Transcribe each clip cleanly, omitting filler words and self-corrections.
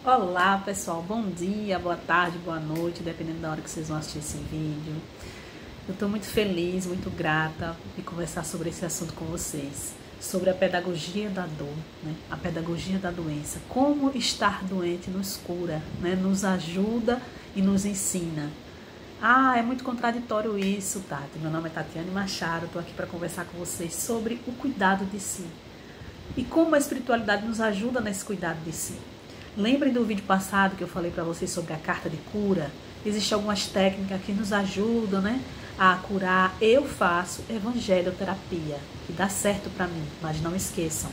Olá pessoal, bom dia, boa tarde, boa noite, dependendo da hora que vocês vão assistir esse vídeo. Eu estou muito feliz, muito grata de conversar sobre esse assunto com vocês, sobre a pedagogia da dor, né? A pedagogia da doença, como estar doente nos cura, né? Nos ajuda e nos ensina. É muito contraditório isso, Tati. Meu nome é Tatiane Machado, estou aqui para conversar com vocês sobre o cuidado de si e como a espiritualidade nos ajuda nesse cuidado de si. Lembrem do vídeo passado que eu falei para vocês sobre a carta de cura? Existem algumas técnicas que nos ajudam, né, a curar. Eu faço evangelioterapia, que dá certo para mim, mas não esqueçam.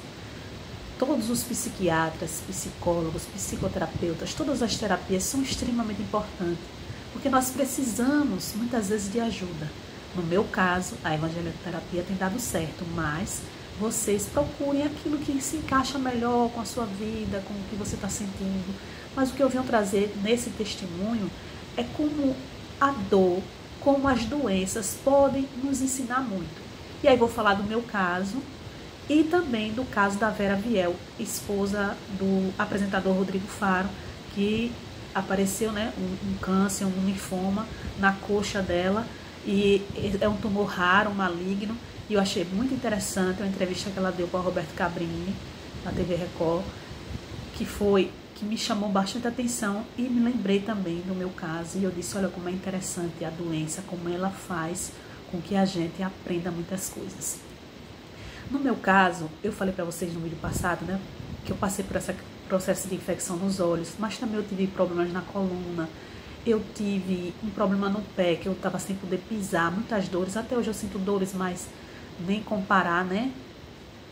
Todos os psiquiatras, psicólogos, psicoterapeutas, todas as terapias são extremamente importantes, porque nós precisamos muitas vezes de ajuda. No meu caso, a evangelioterapia tem dado certo, mas vocês procurem aquilo que se encaixa melhor com a sua vida, com o que você está sentindo. Mas o que eu venho trazer nesse testemunho é como a dor, como as doenças podem nos ensinar muito. E aí vou falar do meu caso e também do caso da Vera Viel, esposa do apresentador Rodrigo Faro, que apareceu, né, um câncer, um linfoma na coxa dela, e é um tumor raro, maligno. E eu achei muito interessante uma entrevista que ela deu para o Roberto Cabrini, na TV Record, que me chamou bastante atenção e me lembrei também do meu caso. E eu disse, olha como é interessante a doença, como ela faz com que a gente aprenda muitas coisas. No meu caso, eu falei para vocês no vídeo passado, né, que eu passei por esse processo de infecção nos olhos, mas também eu tive problemas na coluna. Eu tive um problema no pé, que eu estava sem poder pisar, muitas dores. Até hoje eu sinto dores, mas nem comparar, né?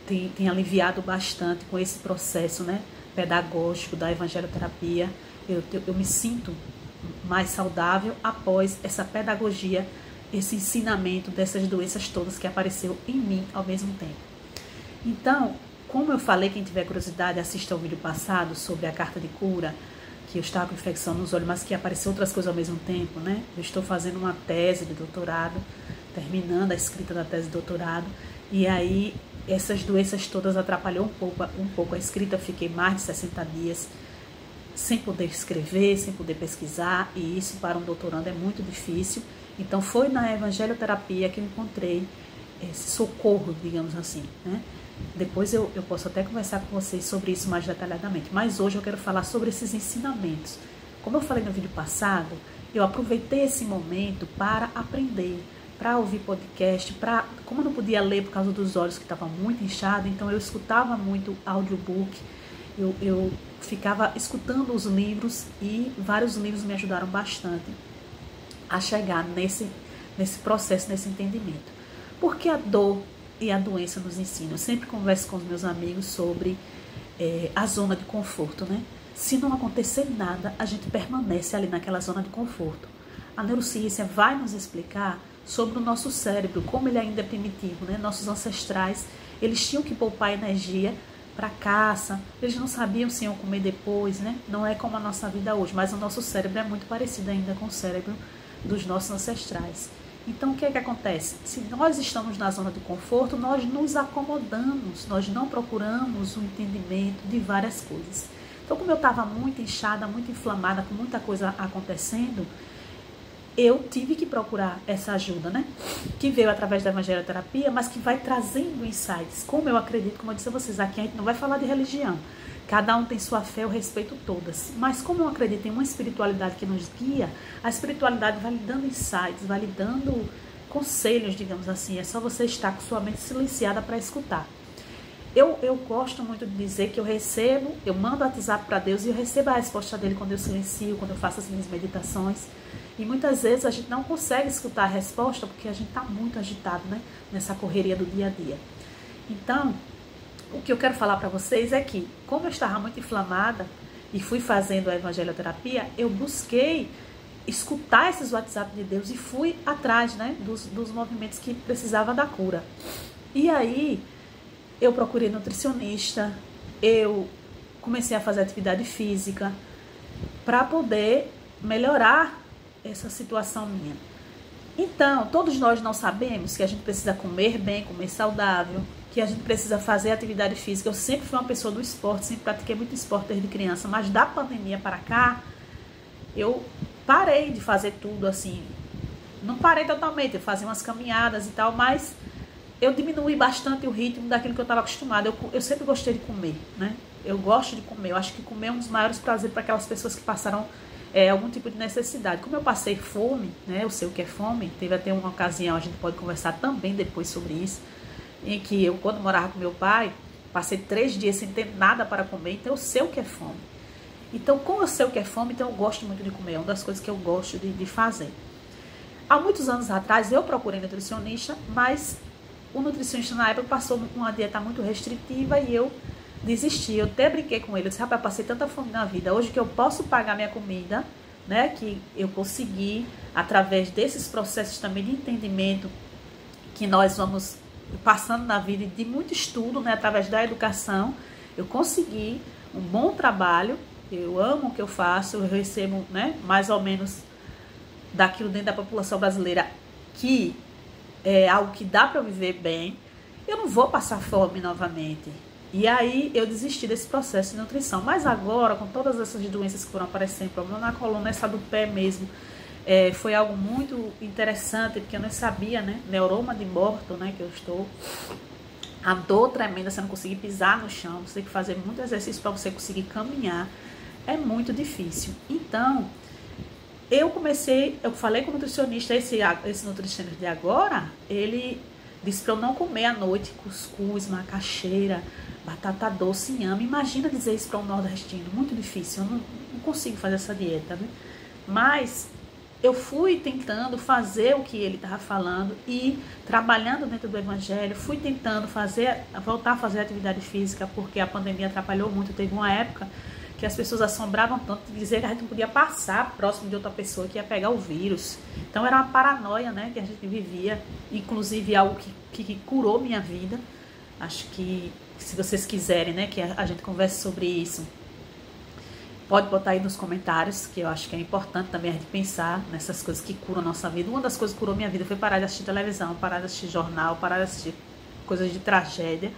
Tem aliviado bastante com esse processo, né, pedagógico da evangelioterapia. Eu me sinto mais saudável após essa pedagogia, esse ensinamento dessas doenças todas que apareceu em mim ao mesmo tempo. Então, como eu falei, quem tiver curiosidade, assista ao vídeo passado sobre a carta de cura, que eu estava com infecção nos olhos, mas que apareceu outras coisas ao mesmo tempo, né? Eu estou fazendo uma tese de doutorado, terminando a escrita da tese de doutorado, e aí essas doenças todas atrapalhou um pouco a escrita. Eu fiquei mais de 60 dias sem poder escrever, sem poder pesquisar, e isso para um doutorando é muito difícil. Então foi na evangelioterapia que eu encontrei esse socorro, digamos assim, né? Depois eu posso até conversar com vocês sobre isso mais detalhadamente, mas hoje eu quero falar sobre esses ensinamentos. Como eu falei no vídeo passado, eu aproveitei esse momento para aprender, para ouvir podcast, como eu não podia ler por causa dos olhos que estavam muito inchados, então eu escutava muito audiobook, eu ficava escutando os livros, e vários livros me ajudaram bastante a chegar nesse processo, nesse entendimento. Porque a dor e a doença nos ensinam. Eu sempre converso com os meus amigos sobre a zona de conforto, né? Se não acontecer nada, a gente permanece ali naquela zona de conforto. A neurociência vai nos explicar sobre o nosso cérebro, como ele ainda é primitivo, né? Nossos ancestrais, eles tinham que poupar energia para caça, eles não sabiam se iam comer depois, né? Não é como a nossa vida hoje, mas o nosso cérebro é muito parecido ainda com o cérebro dos nossos ancestrais. Então, o que é que acontece? Se nós estamos na zona de conforto, nós nos acomodamos, nós não procuramos o entendimento de várias coisas. Então, como eu estava muito inchada, muito inflamada, com muita coisa acontecendo, eu tive que procurar essa ajuda, né? Que veio através da evangelioterapia, mas que vai trazendo insights. Como eu acredito, como eu disse a vocês, aqui a gente não vai falar de religião. Cada um tem sua fé, eu respeito todas. Mas como eu acredito em uma espiritualidade que nos guia, a espiritualidade vai lhe dando insights, vai lhe dando conselhos, digamos assim. É só você estar com sua mente silenciada para escutar. Eu gosto muito de dizer que eu mando WhatsApp para Deus e eu recebo a resposta dele quando eu silencio, quando eu faço as minhas meditações. E muitas vezes a gente não consegue escutar a resposta porque a gente está muito agitado, né? Nessa correria do dia a dia. Então, o que eu quero falar para vocês é que, como eu estava muito inflamada e fui fazendo a evangelioterapia, eu busquei escutar esses WhatsApp de Deus e fui atrás, né, dos movimentos que precisava da cura. E aí, eu procurei nutricionista, eu comecei a fazer atividade física para poder melhorar essa situação minha. Então, todos nós não sabemos que a gente precisa comer bem, comer saudável, que a gente precisa fazer atividade física. Eu sempre fui uma pessoa do esporte, sempre pratiquei muito esporte desde criança, mas da pandemia para cá, eu parei de fazer tudo assim. Não parei totalmente, eu fazia umas caminhadas e tal, mas eu diminui bastante o ritmo daquilo que eu estava acostumada. Eu sempre gostei de comer, né? Eu gosto de comer. Eu acho que comer é um dos maiores prazeres para aquelas pessoas que passaram algum tipo de necessidade. Como eu passei fome, né? Eu sei o que é fome. Teve até uma ocasião, a gente pode conversar também depois sobre isso, em que eu, quando morava com meu pai, passei 3 dias sem ter nada para comer. Então eu sei o que é fome. Então, como eu sei o que é fome, então eu gosto muito de comer. É uma das coisas que eu gosto de fazer. Há muitos anos atrás, eu procurei nutricionista, mas o nutricionista na época passou uma dieta muito restritiva e eu desisti. Eu até brinquei com ele, eu disse, rapaz, passei tanta fome na vida, hoje que eu posso pagar minha comida, né, que eu consegui, através desses processos também de entendimento que nós vamos passando na vida e de muito estudo, né, através da educação, eu consegui um bom trabalho, eu amo o que eu faço, eu recebo, né, mais ou menos daquilo dentro da população brasileira, que é algo que dá para eu viver bem, eu não vou passar fome novamente. E aí eu desisti desse processo de nutrição. Mas agora, com todas essas doenças que foram aparecendo, problema na coluna, essa do pé mesmo, foi algo muito interessante, porque eu não sabia, né? Neuroma de Morton, né? Que eu estou. A dor tremenda, você não conseguir pisar no chão, você tem que fazer muito exercício para você conseguir caminhar. É muito difícil. Então, eu falei com o nutricionista, esse nutricionista de agora, ele disse para eu não comer à noite cuscuz, macaxeira, batata doce, inhame. Imagina dizer isso para um nordestino, muito difícil, eu não consigo fazer essa dieta, né? Mas eu fui tentando fazer o que ele estava falando e trabalhando dentro do evangelho, fui tentando voltar a fazer atividade física, porque a pandemia atrapalhou muito. Teve uma época que as pessoas assombravam tanto de dizer que a gente não podia passar próximo de outra pessoa que ia pegar o vírus. Então era uma paranoia, né, que a gente vivia, inclusive algo que curou minha vida. Acho que se vocês quiserem, né, que a gente converse sobre isso, pode botar aí nos comentários, que eu acho que é importante também a gente pensar nessas coisas que curam a nossa vida. Uma das coisas que curou minha vida foi parar de assistir televisão, parar de assistir jornal, parar de assistir coisas de tragédia,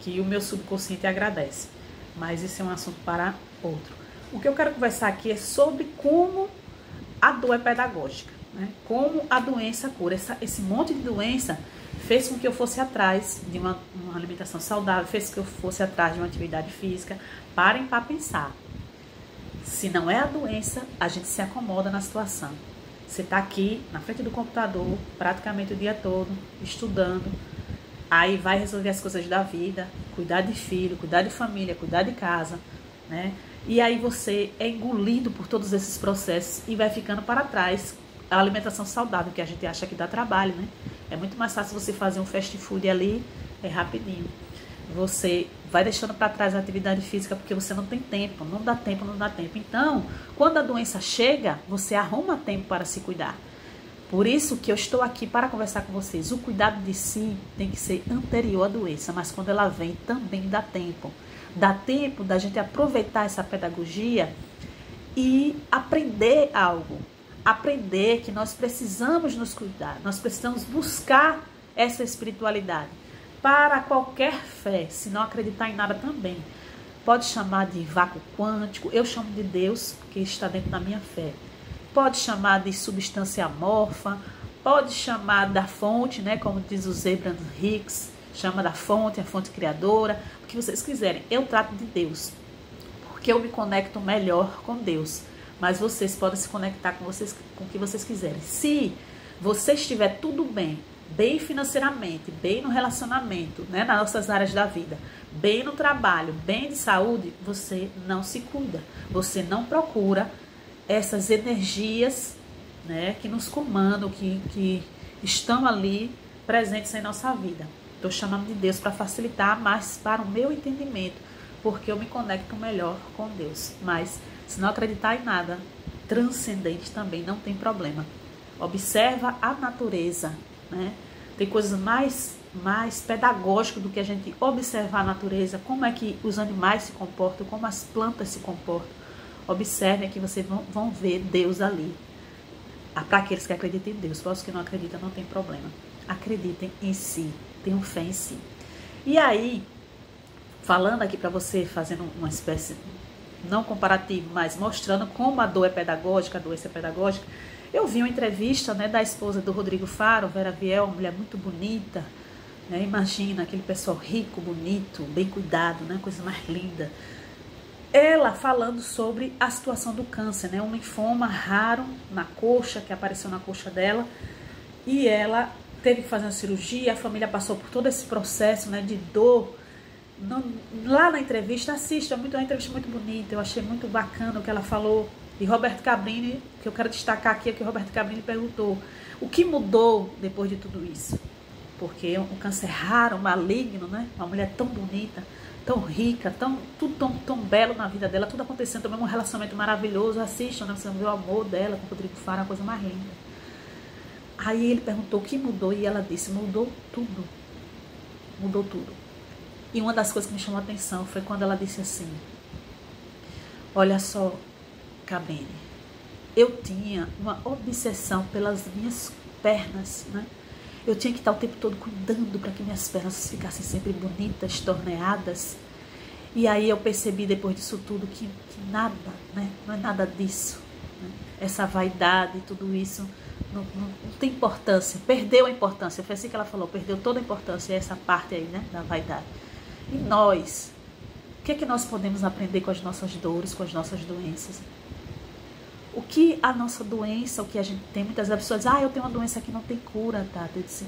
que o meu subconsciente agradece. Mas isso é um assunto para outro. O que eu quero conversar aqui é sobre como a dor é pedagógica, né? Como a doença cura. Esse monte de doença fez com que eu fosse atrás de uma alimentação saudável, fez com que eu fosse atrás de uma atividade física. Parem para pensar. Se não é a doença, a gente se acomoda na situação. Você está aqui na frente do computador praticamente o dia todo, estudando. Aí vai resolver as coisas da vida, cuidar de filho, cuidar de família, cuidar de casa, né? E aí você é engolido por todos esses processos e vai ficando para trás a alimentação saudável, que a gente acha que dá trabalho, né? É muito mais fácil você fazer um fast food ali, rapidinho. Você vai deixando para trás a atividade física porque você não tem tempo, não dá tempo. Então, quando a doença chega, você arruma tempo para se cuidar. Por isso que eu estou aqui para conversar com vocês. O cuidado de si tem que ser anterior à doença, mas quando ela vem também dá tempo. Dá tempo da gente aproveitar essa pedagogia e aprender algo. Aprender que nós precisamos nos cuidar, nós precisamos buscar essa espiritualidade. Para qualquer fé, se não acreditar em nada também. Pode chamar de vácuo quântico, eu chamo de Deus, que está dentro da minha fé. Pode chamar de substância amorfa, pode chamar da fonte, né, como diz o Abraham Hicks, chama da fonte, a fonte criadora, o que vocês quiserem. Eu trato de Deus, porque eu me conecto melhor com Deus. Mas vocês podem se conectar com o que vocês quiserem. Se você estiver tudo bem financeiramente, bem no relacionamento, né, nas nossas áreas da vida, bem no trabalho, bem de saúde, você não se cuida. Você não procura essas energias, né, que nos comandam, que estão ali presentes em nossa vida. Estou chamando de Deus para facilitar, mas para o meu entendimento, porque eu me conecto melhor com Deus. Mas se não acreditar em nada transcendente também, não tem problema. Observa a natureza, né? Tem coisas mais pedagógicas do que a gente observar a natureza, como é que os animais se comportam, como as plantas se comportam. Observem que vocês vão ver Deus ali. Para aqueles que acreditam em Deus, para os que não acreditam, não tem problema. Acreditem em si, tenham fé em si. E aí, falando aqui para você, fazendo uma espécie, não comparativo, mas mostrando como a dor é pedagógica, a doença é pedagógica, eu vi uma entrevista, né, da esposa do Rodrigo Faro, Vera Viel, uma mulher muito bonita, né, imagina aquele pessoal rico, bonito, bem cuidado, né, coisa mais linda. Ela falando sobre a situação do câncer, né, um linfoma raro na coxa, que apareceu na coxa dela, e ela teve que fazer uma cirurgia, a família passou por todo esse processo, né, de dor. Lá na entrevista, assista, uma entrevista muito bonita, eu achei muito bacana o que ela falou. E Roberto Cabrini, que eu quero destacar aqui, é que Roberto Cabrini perguntou o que mudou depois de tudo isso. Porque um câncer raro, maligno, né? Uma mulher tão bonita, tão rica, tudo tão belo na vida dela, tudo acontecendo também, um relacionamento maravilhoso. Assistam, né? Você vê o amor dela com o Rodrigo Faro, a coisa mais linda. Aí ele perguntou o que mudou e ela disse, mudou tudo. Mudou tudo. E uma das coisas que me chamou a atenção foi quando ela disse assim, olha só, Cabrini, eu tinha uma obsessão pelas minhas pernas, né? Eu tinha que estar o tempo todo cuidando para que minhas pernas ficassem sempre bonitas, torneadas. E aí eu percebi depois disso tudo que nada, né? Não é nada disso. Né? Essa vaidade, tudo isso não tem importância, perdeu a importância. Foi assim que ela falou, perdeu toda a importância, essa parte aí, né? Da vaidade. E nós, o que é que nós podemos aprender com as nossas dores, com as nossas doenças? O que a nossa doença, o que a gente tem, muitas pessoas dizem, eu tenho uma doença que não tem cura, tá? Eu disse,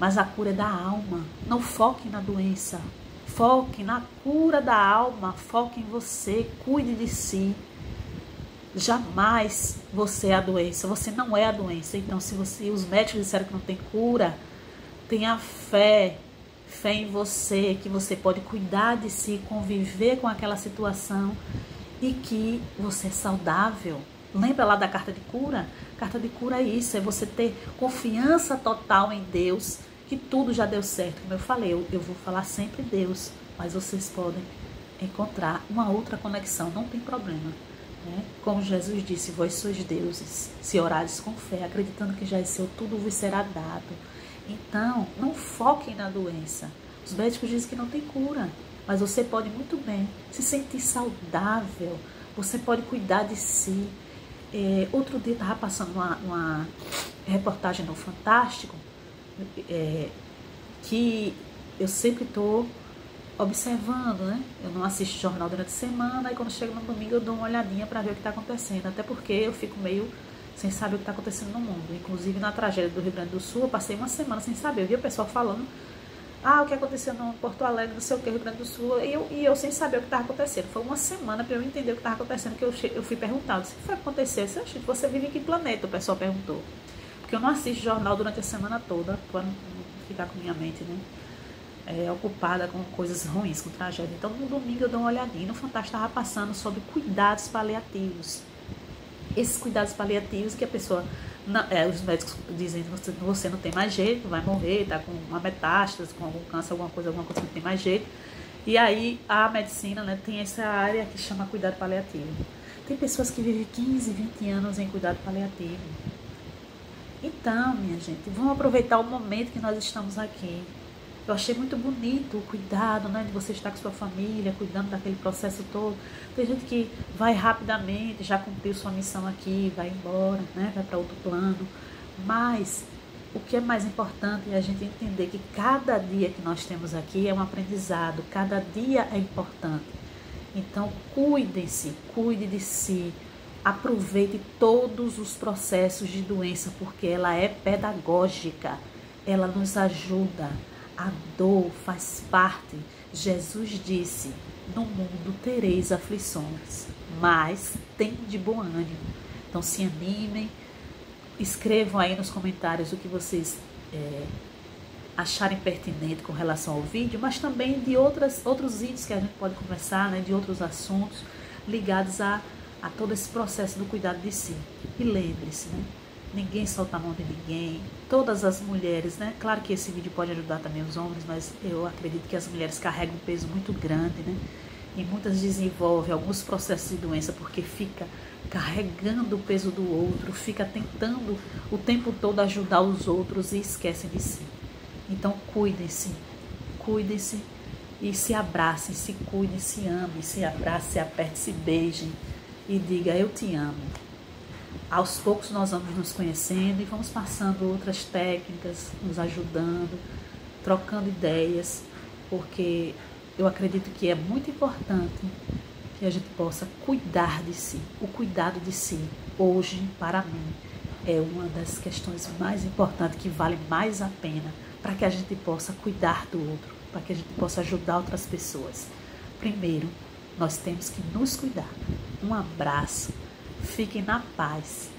mas a cura é da alma. Não foque na doença, foque na cura da alma, foque em você, cuide de si. Jamais você é a doença, você não é a doença. Então, se os médicos disseram que não tem cura, tenha fé em você, que você pode cuidar de si, conviver com aquela situação e que você é saudável. Lembra lá da carta de cura? Carta de cura é isso, é você ter confiança total em Deus, que tudo já deu certo. Como eu falei, eu vou falar sempre Deus, mas vocês podem encontrar uma outra conexão, não tem problema. Né? Como Jesus disse, vós sois deuses, se orares com fé, acreditando que já é seu, tudo vos será dado. Então, não foquem na doença. Os médicos dizem que não tem cura, mas você pode muito bem se sentir saudável, você pode cuidar de si. Outro dia eu estava passando uma reportagem no Fantástico, que eu sempre estou observando, né? Eu não assisto jornal durante a semana, e quando chego no domingo eu dou uma olhadinha para ver o que está acontecendo, até porque eu fico meio sem saber o que está acontecendo no mundo. Inclusive na tragédia do Rio Grande do Sul, eu passei uma semana sem saber. Eu vi o pessoal falando, o que aconteceu no Porto Alegre, não sei o que, Rio Grande do Sul, e eu sem saber o que estava acontecendo. Foi uma semana para eu entender o que estava acontecendo, que eu fui perguntado, se foi acontecer, você vive em que planeta? O pessoal perguntou. Porque eu não assisto jornal durante a semana toda, para não ficar com minha mente, né? Ocupada com coisas ruins, com tragédia. Então no domingo eu dou uma olhadinha. No Fantástico estava passando sobre cuidados paliativos. Esses cuidados paliativos que a pessoa, os médicos dizem que você não tem mais jeito, vai morrer, está com uma metástase, com algum câncer, alguma coisa que não tem mais jeito. E aí a medicina, né, tem essa área que chama cuidado paliativo. Tem pessoas que vivem 15, 20 anos em cuidado paliativo. Então, minha gente, vamos aproveitar o momento que nós estamos aqui. Eu achei muito bonito o cuidado, né, de você estar com sua família, cuidando daquele processo todo. Tem gente que vai rapidamente, já cumpriu sua missão aqui, vai embora, né, vai para outro plano. Mas o que é mais importante é a gente entender que cada dia que nós temos aqui é um aprendizado, cada dia é importante. Então, cuidem-se, cuide de si, aproveite todos os processos de doença, porque ela é pedagógica, ela nos ajuda. A dor faz parte. Jesus disse, no mundo tereis aflições, mas tem de bom ânimo. Então se animem, escrevam aí nos comentários o que vocês acharem pertinente com relação ao vídeo, mas também de outros vídeos que a gente pode conversar, né, de outros assuntos ligados a todo esse processo do cuidado de si. E lembre-se, né? Ninguém solta a mão de ninguém, todas as mulheres, né? Claro que esse vídeo pode ajudar também os homens, mas eu acredito que as mulheres carregam um peso muito grande, né? E muitas desenvolvem alguns processos de doença porque fica carregando o peso do outro, fica tentando o tempo todo ajudar os outros e esquecem de si. Então cuidem-se, e se abracem, se cuidem, se amem, se abracem, se apertem, se beijem e diga eu te amo. Aos poucos nós vamos nos conhecendo e vamos passando outras técnicas, nos ajudando, trocando ideias, porque eu acredito que é muito importante que a gente possa cuidar de si. O cuidado de si, hoje, para mim, é uma das questões mais importantes, que vale mais a pena, para que a gente possa cuidar do outro, para que a gente possa ajudar outras pessoas. Primeiro, nós temos que nos cuidar. Um abraço, fiquem na paz.